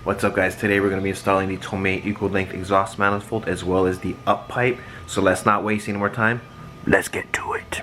What's up guys, today we're going to be installing the Tomei equal length exhaust manifold as well as the up pipe. So let's not waste any more time, let's get to it.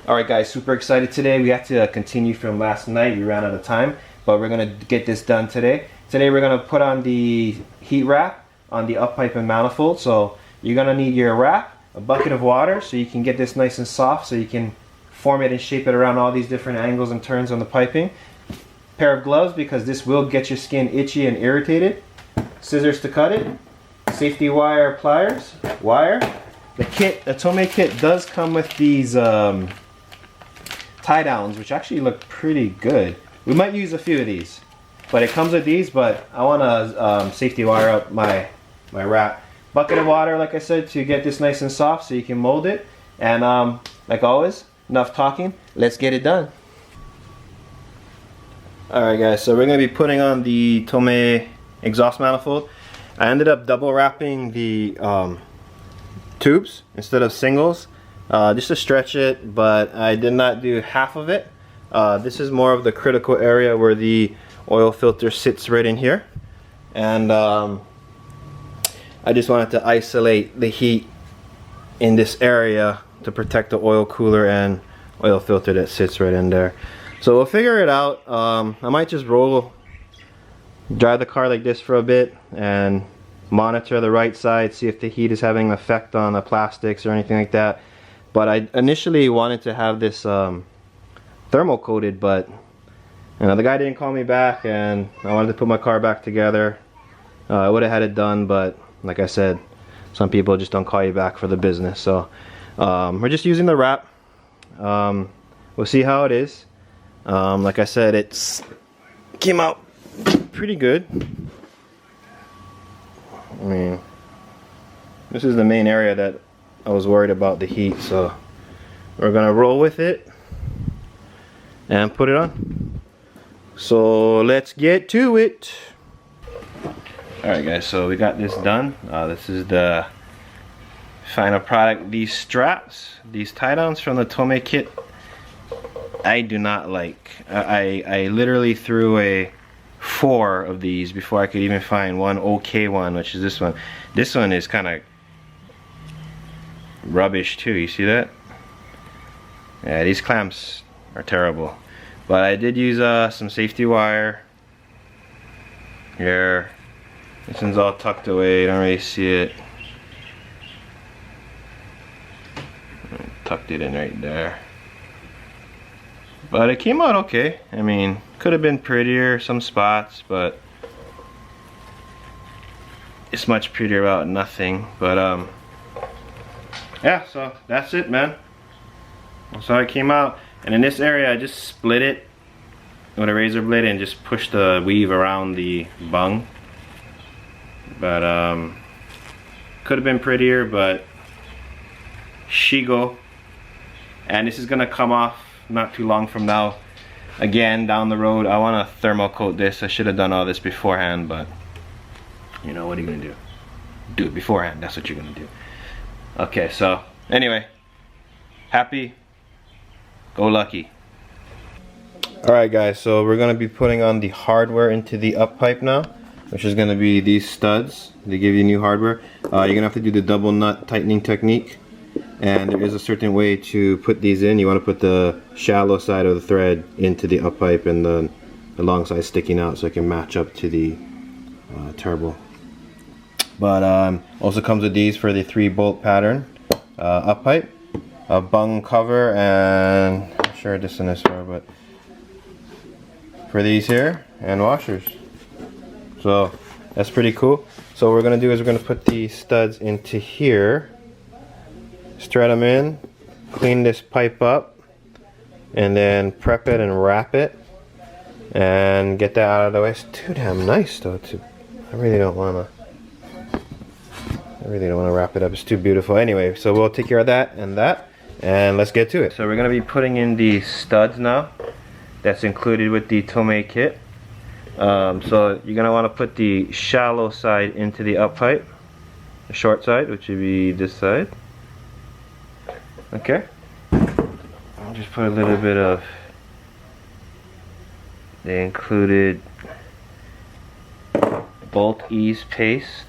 Alright guys, super excited today. We have to continue from last night, we ran out of time, but we're going to get this done today. Today we're going to put on the heat wrap on the up pipe and manifold. So you're going to need your wrap, a bucket of water so you can get this nice and soft so you can form it and shape it around all these different angles and turns on the piping. Pair of gloves because this will get your skin itchy and irritated. Scissors to cut it. Safety wire pliers. Wire. The Tomei kit does come with these tie downs, which actually look pretty good. We might use a few of these, but it comes with these. But I want to safety wire up my wrap. Bucket of water, like I said, to get this nice and soft so you can mold it. And like always, enough talking. Let's get it done. Alright guys, so we're going to be putting on the Tomei exhaust manifold. I ended up double wrapping the tubes instead of singles just to stretch it, but I did not do half of it. This is more of the critical area where the oil filter sits right in here, and I just wanted to isolate the heat in this area to protect the oil cooler and oil filter that sits right in there. So we'll figure it out. I might just drive the car like this for a bit and monitor the right side, see if the heat is having an effect on the plastics or anything like that. But I initially wanted to have this thermal coated, but you know, the guy didn't call me back and I wanted to put my car back together. I would have had it done, but like I said, some people just don't call you back for the business. So we're just using the wrap. We'll see how it is. Like I said, it came out pretty good. I mean, this is the main area that I was worried about the heat, so we're gonna roll with it and put it on. So let's get to it. Alright guys, so we got this done. This is the final product. These straps, these tie downs from the Tomei kit, I do not like. I literally threw 4 of these before I could even find one okay one, which is this one. This one is kind of rubbish too, you see that? Yeah, these clamps are terrible. But I did use some safety wire here. This one's all tucked away, you don't really see it. Tucked it in right there. But it came out okay. I mean, could have been prettier some spots, but it's much prettier about nothing. But yeah, so that's it, man. That's how it came out. And in this area, I just split it with a razor blade and just pushed the weave around the bung. But could have been prettier, but shigo. And this is gonna come off not too long from now. Again, down the road, I want to thermal coat this. I should have done all this beforehand, but you know, what are you gonna do? Do it beforehand. That's what you're gonna do. Okay, so anyway, happy, go lucky. Alright guys, so we're gonna be putting on the hardware into the up pipe now, which is gonna be these studs. They give you new hardware. You're gonna have to do the double nut tightening technique. And there is a certain way to put these in. You want to put the shallow side of the thread into the up pipe and the long side sticking out so it can match up to the turbo. But also comes with these for the 3-bolt pattern up pipe, a bung cover, and I'm not sure what this one is for, but for these here, and washers. So that's pretty cool. So what we're going to do is we're going to put the studs into here. Thread them in, clean this pipe up, and then prep it and wrap it and get that out of the way. It's too damn nice though. I really don't want to wrap it up. It's too beautiful. Anyway, so we'll take care of that, and let's get to it. So we're gonna be putting in the studs now. That's included with the Tomei kit. So you're gonna want to put the shallow side into the up pipe, the short side, which would be this side. Okay, I'll just put a little bit of the included bolt ease paste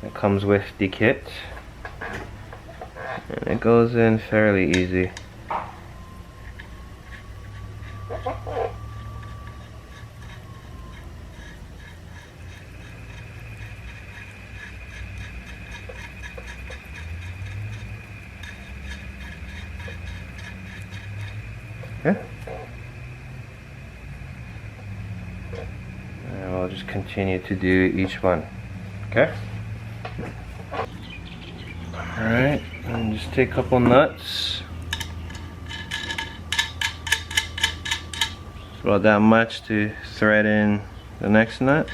that comes with the kit, and it goes in fairly easy. Okay. And we'll just continue to do each one. Okay. Alright, and just take a couple nuts. It's about that much to thread in the next nut.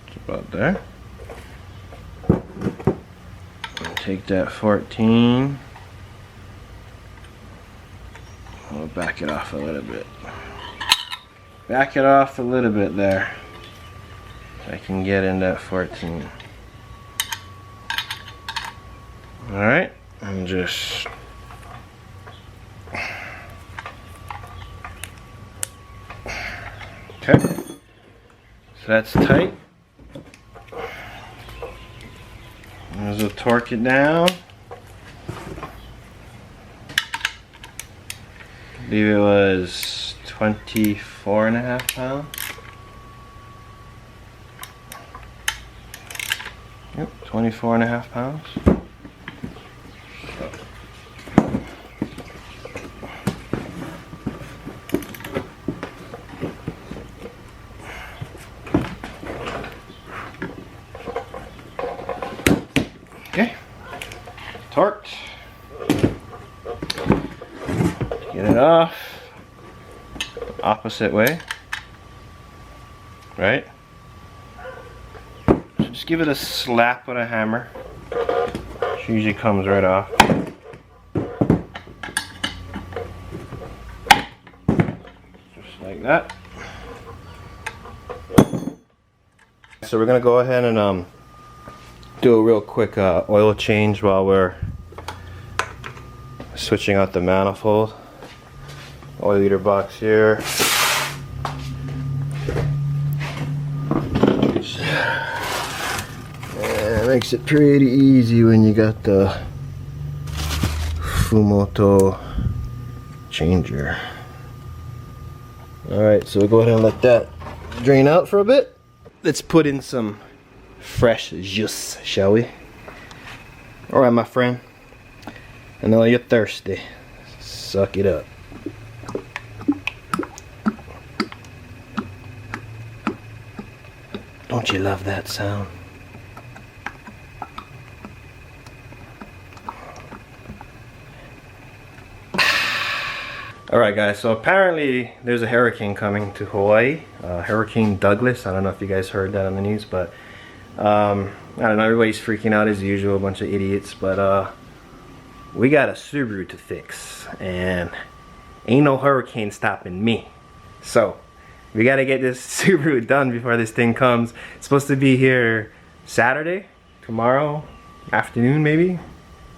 It's about there. And take that 14. We'll back it off a little bit. Back it off a little bit there. I can get in that 14. Alright, and just okay. So that's tight. As we'll torque it down. I believe it was 24.5 pounds. Yep, 24.5 pounds. Okay, torqued. Get it off. Opposite way. Right? Just give it a slap with a hammer. She usually comes right off. Just like that. So we're gonna go ahead and do a real quick oil change while we're switching out the manifold. Oil leader box here. It makes it pretty easy when you got the Fumoto changer. Alright, so we'll go ahead and let that drain out for a bit. Let's put in some fresh juice, shall we? Alright, my friend. I know you're thirsty. Suck it up. Don't you love that sound? Alright guys, so apparently there's a hurricane coming to Hawaii. Hurricane Douglas. I don't know if you guys heard that on the news, but I don't know, everybody's freaking out as usual, a bunch of idiots, but we got a Subaru to fix, and ain't no hurricane stopping me. So we gotta get this Subaru done before this thing comes. It's supposed to be here Saturday, tomorrow afternoon maybe.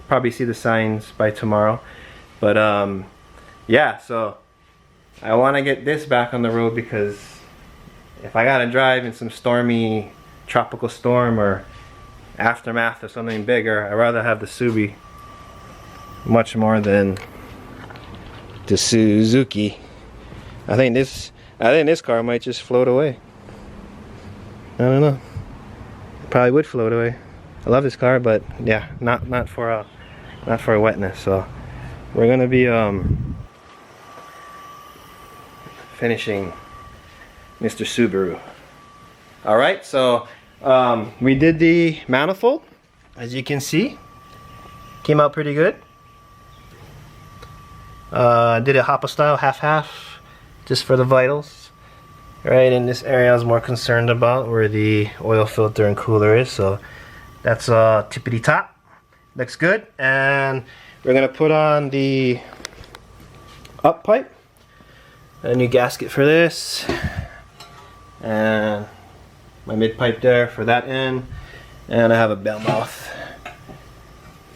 Probably see the signs by tomorrow. But yeah, so I want to get this back on the road, because if I gotta drive in some stormy tropical storm or aftermath of something bigger, I'd rather have the Subi much more than the Suzuki. I think this car might just float away. I don't know. Probably would float away. I love this car, but yeah, not for a wetness. So we're gonna be finishing Mr. Subaru. All right, so we did the manifold, as you can see. Came out pretty good. Did it Hoppa style, half-half, just for the vitals. Right, in this area I was more concerned about where the oil filter and cooler is, so that's tippity top. Looks good, and we're gonna put on the up pipe, a new gasket for this, and my mid pipe there for that end, and I have a bell mouth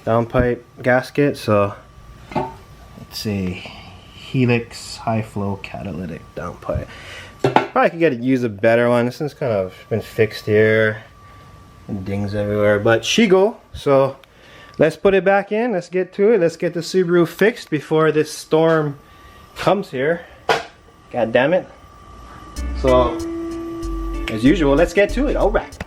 down pipe gasket. So let's see Helix high flow catalytic downpipe. Probably could use a better one. This one's kind of been fixed here and dings everywhere, but she go. So let's put it back in. Let's get to it. Let's get the Subaru fixed before this storm comes here. God damn it. So as usual, let's get to it. All right.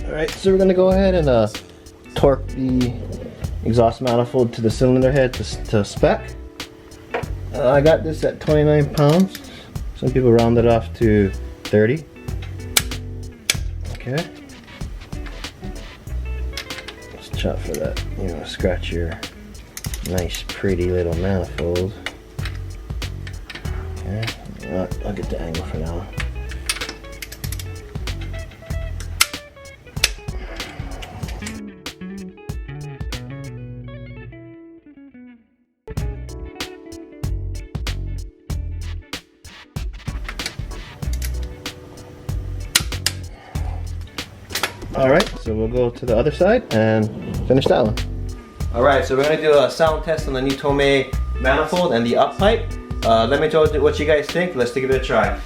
Alright, so we're going to go ahead and torque the exhaust manifold to the cylinder head to spec. I got this at 29 pounds. Some people round it off to 30. Okay. Let's chop for that, you know, scratch your nice pretty little manifold. Okay, I'll get the angle for now. Alright, so we'll go to the other side and finish that one. Alright, so we're going to do a sound test on the new Tomei manifold and the up pipe. Let me know what you guys think. Let's give it a try.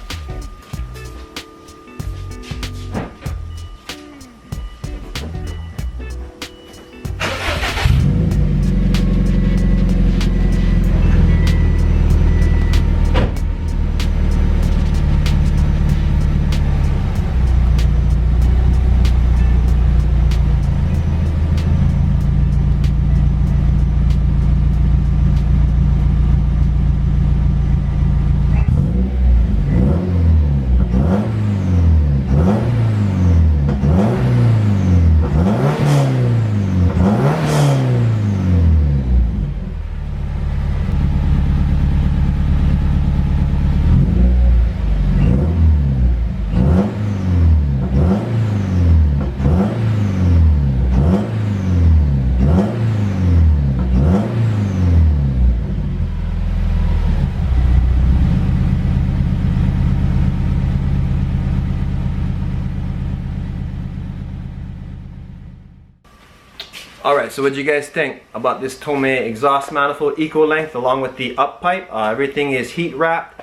Alright, so what do you guys think about this Tomei exhaust manifold eco length along with the up pipe? Everything is heat wrapped.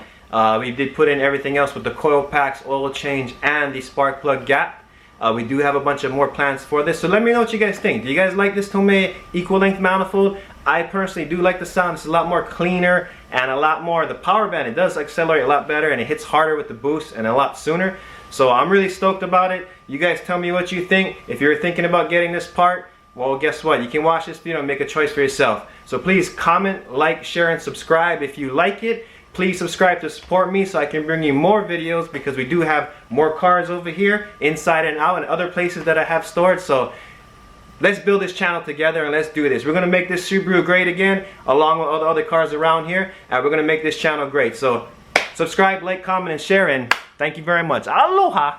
We did put in everything else with the coil packs, oil change, and the spark plug gap. We do have a bunch of more plans for this, so let me know what you guys think. Do you guys like this Tomei equal length manifold? I personally do like the sound. It's a lot more cleaner and a lot more, the power band, it does accelerate a lot better and it hits harder with the boost and a lot sooner. So I'm really stoked about it. You guys tell me what you think. If you're thinking about getting this part, well, guess what? You can watch this video and make a choice for yourself. So please comment, like, share, and subscribe if you like it. Please subscribe to support me so I can bring you more videos, because we do have more cars over here, inside and out, and other places that I have stored. So let's build this channel together and let's do this. We're going to make this Subaru great again, along with all the other cars around here, and we're going to make this channel great. So subscribe, like, comment, and share, and thank you very much. Aloha!